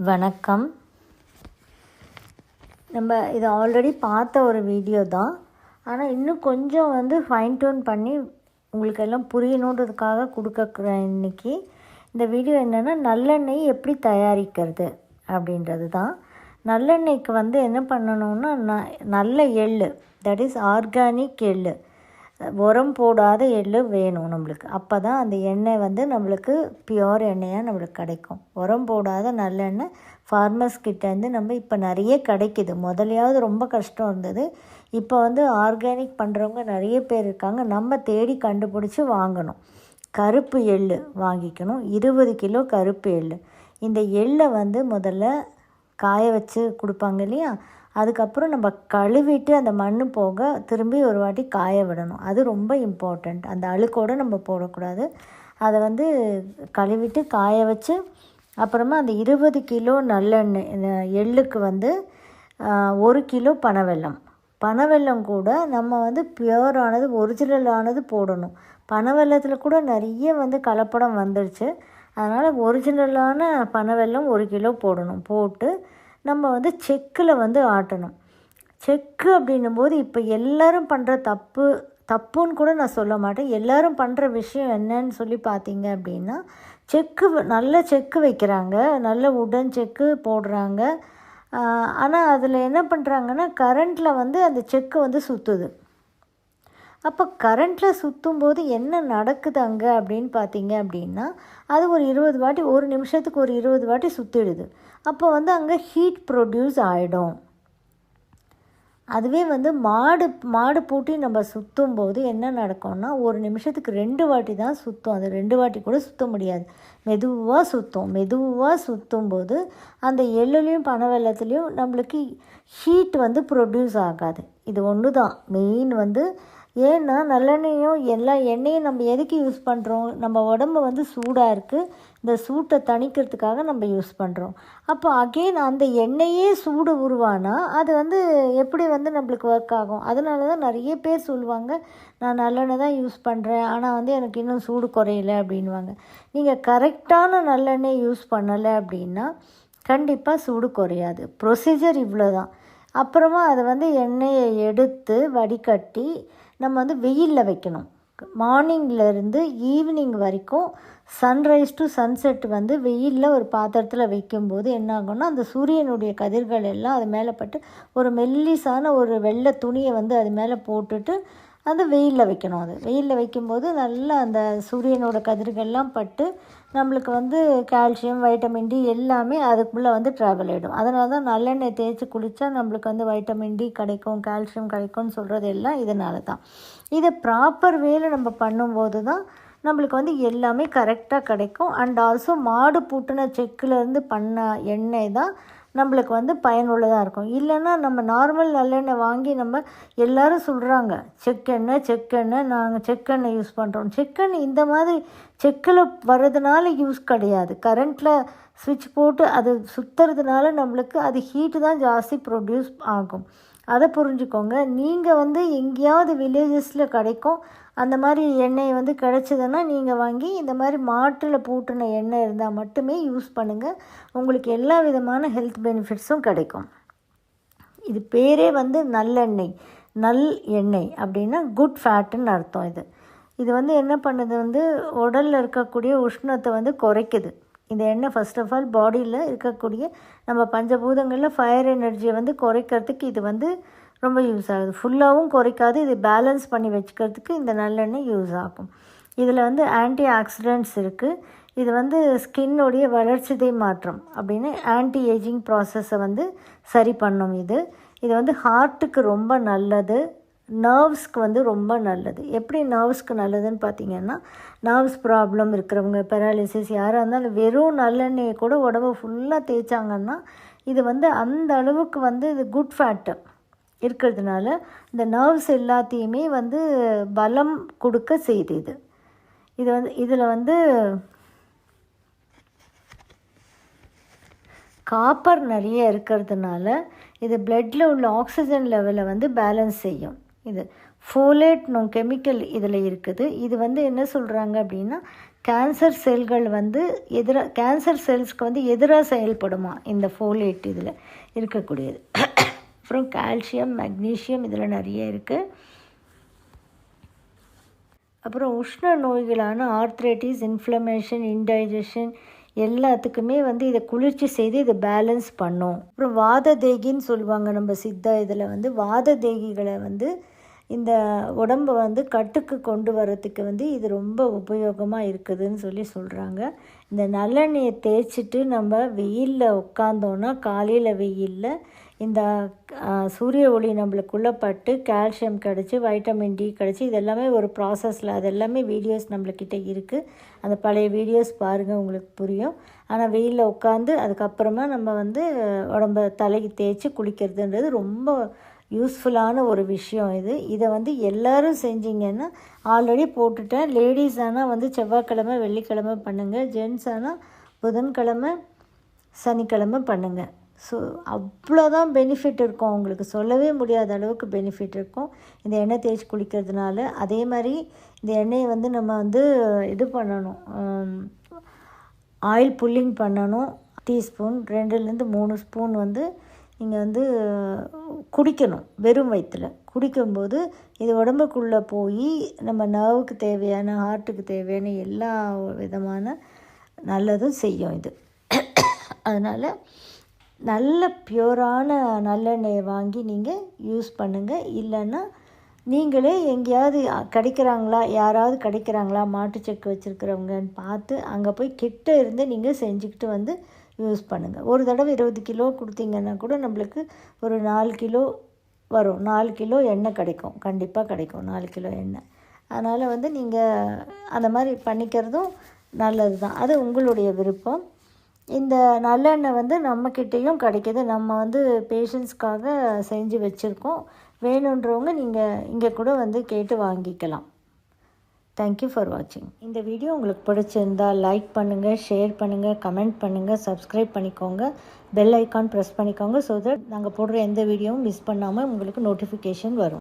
வணக்கம். நம்ம இது ஆல்ரெடி பார்த்த ஒரு வீடியோ தான். ஆனால் இன்னும் கொஞ்சம் ஃபைன் டியூன் பண்ணி உங்களுக்கு எல்லாம் புரியணுன்றதுக்காக கொடுக்குறேன். இன்றைக்கி இந்த வீடியோ என்னென்னா, நல்லெண்ணெய் எப்படி தயாரிக்கிறது அப்படின்றது தான். நல்லெண்ணெய்க்கு என்ன பண்ணணுன்னா, நல்ல எள், தட் இஸ் ஆர்கானிக் எள், உரம் போடாத எள் வேணும் நம்மளுக்கு. அப்போ தான் அந்த எண்ணெய் நம்மளுக்கு பியோர் எண்ணெயாக நம்மளுக்கு கிடைக்கும். உரம் போடாத நல்லெண்ணெய் ஃபார்மர்ஸ் கிட்டேருந்து நம்ம இப்போ நிறைய கிடைக்கிது. முதலையாவது ரொம்ப கஷ்டம் இருந்தது. இப்போ ஆர்கானிக் பண்ணுறவங்க நிறைய பேர் இருக்காங்க. நம்ம தேடி கண்டுபிடிச்சி வாங்கணும். கருப்பு எள் வாங்கிக்கணும். 20 கிலோ கருப்பு எள். இந்த எள்ளை முதல்ல காய வச்சு கொடுப்பாங்க இல்லையா, அதுக்கப்புறம் நம்ம கழுவிட்டு அந்த மண் போக திரும்பி ஒரு வாட்டி காய விடணும். அது ரொம்ப இம்பார்ட்டண்ட். அந்த அழுக்கோடு நம்ம போடக்கூடாது. அதை கழுவிட்டு காய வச்சு அப்புறமா அந்த 20 கிலோ நல்லெண்ணெய் எள்ளுக்கு 1 கிலோ பனவெல்லம் கூட நம்ம பியூரானது ஒரிஜினலானது போடணும். பனவெல்லத்தில் கூட நிறைய கலப்படம் வந்துடுச்சு. அதனால் ஒரிஜினலான பனவெல்லம் 1 கிலோ போடணும். போட்டு நம்ம செக்கில் ஆட்டணும். செக்கு அப்படின்னும்போது இப்போ எல்லோரும் பண்ணுற தப்புன்னு கூட நான் சொல்ல மாட்டேன். எல்லோரும் பண்ணுற விஷயம் என்னன்னு சொல்லி பார்த்தீங்க அப்படின்னா, நல்ல செக்கு வைக்கிறாங்க, நல்ல உடன் செக்கு போடுறாங்க. ஆனால் அதில் என்ன பண்ணுறாங்கன்னா, கரண்ட்டில் அந்த செக்கு சுற்றுது. அப்போ கரண்ட்டில் சுற்றும்போது என்ன நடக்குது அங்கே அப்படின்னு பார்த்தீங்க அப்படின்னா, அது ஒரு 20 வாட்டி, ஒரு நிமிஷத்துக்கு ஒரு 20 வாட்டி சுற்றிடுது. அப்போ அங்கே ஹீட் ப்ரொடியூஸ் ஆகிடும். அதுவே மாடு பூட்டி நம்ம சுற்றும்போது என்ன நடக்கும்னா, ஒரு நிமிஷத்துக்கு 2 வாட்டி தான் சுற்றும். அது 2 வாட்டி கூட சுற்ற முடியாது. மெதுவாக சுற்றும்போது அந்த எள்ளுலேயும் பனவெல்லத்துலேயும் நம்மளுக்கு ஹீட் ப்ரொடியூஸ் ஆகாது. இது ஒன்று தான் மெயின். ஏன்னா நல்லெண்ணெயும் எல்லா எண்ணெயும் நம்ம எதுக்கு யூஸ் பண்ணுறோம்? நம்ம உடம்பு சூடாக இருக்குது, இந்த சூட்டை தணிக்கிறதுக்காக நம்ம யூஸ் பண்ணுறோம். அப்போ அகெயின் அந்த எண்ணெயே சூடு உருவானா அது எப்படி நம்மளுக்கு ஒர்க் ஆகும்? அதனால தான் நிறைய பேர் சொல்லுவாங்க, நான் நல்லெண்ணெய் தான் யூஸ் பண்ணுறேன், ஆனால் எனக்கு இன்னும் சூடு குறையலை அப்படின்வாங்க. நீங்கள் கரெக்டான நல்லெண்ணெய் யூஸ் பண்ணலை அப்படின்னா கண்டிப்பாக சூடு குறையாது. ப்ரொசீஜர் இவ்வளோ தான். அப்புறமா அதை எண்ணெயை எடுத்து வடிகட்டி நம்ம வெயிலில் வைக்கணும். மார்னிங்லேருந்து ஈவினிங் வரைக்கும் சன்ரைஸ் டு சன்செட் வெயிலில் ஒரு பாத்திரத்தில் வைக்கும்போது என்ன ஆகும்னா, அந்த சூரியனுடைய கதிர்கள் எல்லாம் அது மேலே பட்டு ஒரு மெல்லிசான ஒரு வெள்ளை துணியை அது மேலே போட்டுட்டு அந்த வெயிலில் வைக்கணும். அது வெயிலில் வைக்கும்போது நல்லா அந்த சூரியனோட கதிர்கள்லாம் பட்டு நம்மளுக்கு கால்சியம், வைட்டமின் டி எல்லாமே அதுக்குள்ளே ட்ராவல் ஆகிடும். அதனால தான் நல்லெண்ணெய் தேய்ச்சி குளித்தா நம்மளுக்கு வைட்டமின் டி கிடைக்கும், கால்சியம் கிடைக்கும்னு சொல்கிறது எல்லாம் இதனால தான். இதை ப்ராப்பர் வேல நம்ம பண்ணும்போது தான் நம்மளுக்கு எல்லாமே கரெக்டாக கிடைக்கும். அண்ட் ஆல்சோ மாடு பூட்டின செக்கிலேருந்து பண்ண எண்ணெய் தான் நம்மளுக்கு பயனுள்ளதாக இருக்கும். இல்லைன்னா நம்ம நார்மல் நல்லெண்ணெய் வாங்கி நம்ம எல்லோரும் சொல்கிறாங்க செக்கெண்ணெய் நாங்கள் செக்கெண்ணெய் யூஸ் பண்ணுறோம். செக்கெண்ணெய் இந்த மாதிரி செக்கில் வர்றதுனால யூஸ் கிடையாது. கரண்ட்டில் ஸ்விட்ச் போட்டு அது சுற்றுறதுனால நம்மளுக்கு அது ஹீட்டு தான் ஜாஸ்தி ப்ரொடியூஸ் ஆகும். அதை புரிஞ்சுக்கோங்க. நீங்கள் எங்கேயாவது வில்லேஜஸில் கிடைக்கும் அந்த மாதிரி எண்ணெய் கிடச்சிதுன்னா நீங்கள் வாங்கி இந்த மாதிரி மாட்டில் பூட்டின எண்ணெய் இருந்தால் மட்டுமே யூஸ் பண்ணுங்கள். உங்களுக்கு எல்லா விதமான ஹெல்த் பெனிஃபிட்ஸும் கிடைக்கும். இது பேரே நல்லெண்ணெய், நல் எண்ணெய் அப்படின்னா குட் ஃபேட்டுன்னு அர்த்தம். இது என்ன பண்ணுது, உடலில் இருக்கக்கூடிய உஷ்ணத்தை குறைக்குது. இந்த எண்ணெய் ஃபர்ஸ்ட் ஆஃப் ஆல் பாடியில் இருக்கக்கூடிய நம்ம பஞ்சபூதங்களில் ஃபயர் எனர்ஜியை குறைக்கிறதுக்கு இது ரொம்ப யூஸ் ஆகுது. ஃபுல்லாகவும் குறைக்காது, இது பேலன்ஸ் பண்ணி வச்சுக்கிறதுக்கு இந்த நல்லெண்ணெய் யூஸ் ஆகும். இதில் ஆன்டி ஆக்சிடென்ட்ஸ் இருக்குது. இது ஸ்கின்னுடைய வளர்ச்சிதை மாற்றம் அப்படின்னு ஆன்டி ஏஜிங் ப்ராசஸை சரி பண்ணும். இது ஹார்ட்டுக்கு ரொம்ப நல்லது, நர்வ்ஸ்க்கு ரொம்ப நல்லது. எப்படி நர்வ்ஸ்க்கு நல்லதுன்னு பார்த்தீங்கன்னா, நர்வ்ஸ் ப்ராப்ளம் இருக்கிறவங்க, பெராலிசிஸ் யாராக இருந்தாலும் வெறும் நல்லெண்ணெயை கூட உடம்பு ஃபுல்லாக தேய்ச்சாங்கன்னா இது அந்த அளவுக்கு இது குட் ஃபேட்டு இருக்கிறதுனால இந்த நர்வ்ஸ் எல்லாத்தையுமே பலம் கொடுக்க செய்யுது. இதில் காப்பர் நிறைய இருக்கிறதுனால இது பிளட்டில் உள்ள ஆக்சிஜன் லெவலை பேலன்ஸ் செய்யும். இது ஃபோலேட் கெமிக்கல் இதில் இருக்குது. இது என்ன சொல்கிறாங்க அப்படின்னா, கேன்சர் செல்கள் வந்து கேன்சர் செல்ஸ்க்கு வந்து எதிராக செயல்படுமா இந்த ஃபோலேட் இதில் இருக்கக்கூடியது. அப்புறம் கால்சியம், மெக்னீஷியம் இதில் நிறைய இருக்குது. அப்புறம் உஷ்ண நோய்களான ஆர்த்ரைட்டிஸ், இன்ஃப்ளமேஷன், இன்டைஜஷன் எல்லாத்துக்குமே வந்து இதை குளிர்ச்சி செய்து இதை பேலன்ஸ் பண்ணும். அப்புறம் வாத தேகின்னு சொல்லுவாங்க நம்ம சித்தா இதில் வந்து வாத தேகிகளை வந்து இந்த உடம்பை வந்து கட்டுக்கு கொண்டு வரத்துக்கு வந்து இது ரொம்ப உபயோகமாக இருக்குதுன்னு சொல்கிறாங்க. இந்த நல்லெண்ணெயை தேய்ச்சிட்டு நம்ம வெயிலில் உட்காந்தோன்னா காலையில் வெயிலில் இந்த சூரிய ஒளி நம்மளுக்குள்ளே பட்டு கால்சியம் கிடச்சி, வைட்டமின் டி கிடச்சி, இது எல்லாமே ஒரு ப்ராசஸில் அது எல்லாமே வீடியோஸ் நம்மளுக்கிட்ட இருக்குது. அந்த பழைய வீடியோஸ் பாருங்கள், உங்களுக்கு புரியும். ஆனால் வெயிலில் உட்காந்து அதுக்கப்புறமா நம்ம வந்து உடம்பை தலைக்கு தேய்ச்சி குளிக்கிறதுன்றது ரொம்ப யூஸ்ஃபுல்லான ஒரு விஷயம் இது. இதை வந்து எல்லோரும் செஞ்சிங்கன்னா, ஆல்ரெடி போட்டுட்டேன். லேடிஸ் ஆனால் வந்து செவ்வாய்க்கிழமை வெள்ளிக்கிழமை பண்ணுங்கள், ஜென்ட்ஸ் ஆனால் புதன்கிழமை சனிக்கிழமை பண்ணுங்கள். ஸோ அவ்வளோதான் பெனிஃபிட் இருக்கும், உங்களுக்கு சொல்லவே முடியாத அளவுக்கு பெனிஃபிட் இருக்கும் இந்த எண்ணெய் தேய்ச்சி குளிக்கிறதுனால. அதே மாதிரி இந்த எண்ணெயை வந்து நம்ம வந்து இது பண்ணணும், ஆயில் புல்லிங் பண்ணணும். டீஸ்பூன் 2-3 ஸ்பூன் வந்து நீங்கள் வந்து குடிக்கணும் வெறும் வயிற்றில். குடிக்கும்போது இது உடம்புக்குள்ளே போய் நம்ம நர்வுக்கு தேவையான, ஹார்ட்டுக்கு தேவையான எல்லா விதமான நல்லதும் செய்யும் இது. அதனால் நல்ல பியூரான நல்லெண்ணெயை வாங்கி நீங்கள் யூஸ் பண்ணுங்கள். இல்லைன்னா நீங்களே எங்கேயாவது கிடைக்கிறாங்களா, யாராவது கிடைக்கிறாங்களா மாட்டுச்செக்கு வச்சுருக்கிறவங்கன்னு பார்த்து அங்கே போய் கிட்ட இருந்து நீங்கள் செஞ்சுக்கிட்டு வந்து யூஸ் பண்ணுங்கள். ஒரு தடவை 20 கிலோ கொடுத்தீங்கன்னா கூட நம்மளுக்கு ஒரு 4 கிலோ வரும். 4 கிலோ எண்ணெய் கிடைக்கும், கண்டிப்பாக கிடைக்கும் 4 கிலோ எண்ணெய். அதனால் வந்து நீங்கள் அந்த மாதிரி பண்ணிக்கிறதும் நல்லது தான், அது உங்களுடைய விருப்பம். இந்த நல்லெண்ணெய் வந்து நம்மக்கிட்டேயும் கிடைக்கிது, நம்ம வந்து பேஷண்ட்ஸ்க்காக செஞ்சு வச்சுருக்கோம். வேணுன்றவங்க நீங்கள் இங்கே கூட வந்து கேட்டு வாங்கிக்கலாம். தேங்க்யூ ஃபார் வாட்சிங். இந்த வீடியோ உங்களுக்கு பிடிச்சிருந்தால் லைக் பண்ணுங்கள், ஷேர் பண்ணுங்கள், கமெண்ட் பண்ணுங்கள், சப்ஸ்கிரைப் பண்ணிக்கோங்க, பெல் ஐக்கான் ப்ரெஸ் பண்ணிக்கோங்க. ஸோ தட் நாங்கள் போடுற எந்த வீடியோவும் மிஸ் பண்ணாமல் உங்களுக்கு நோட்டிஃபிகேஷன் வரும்.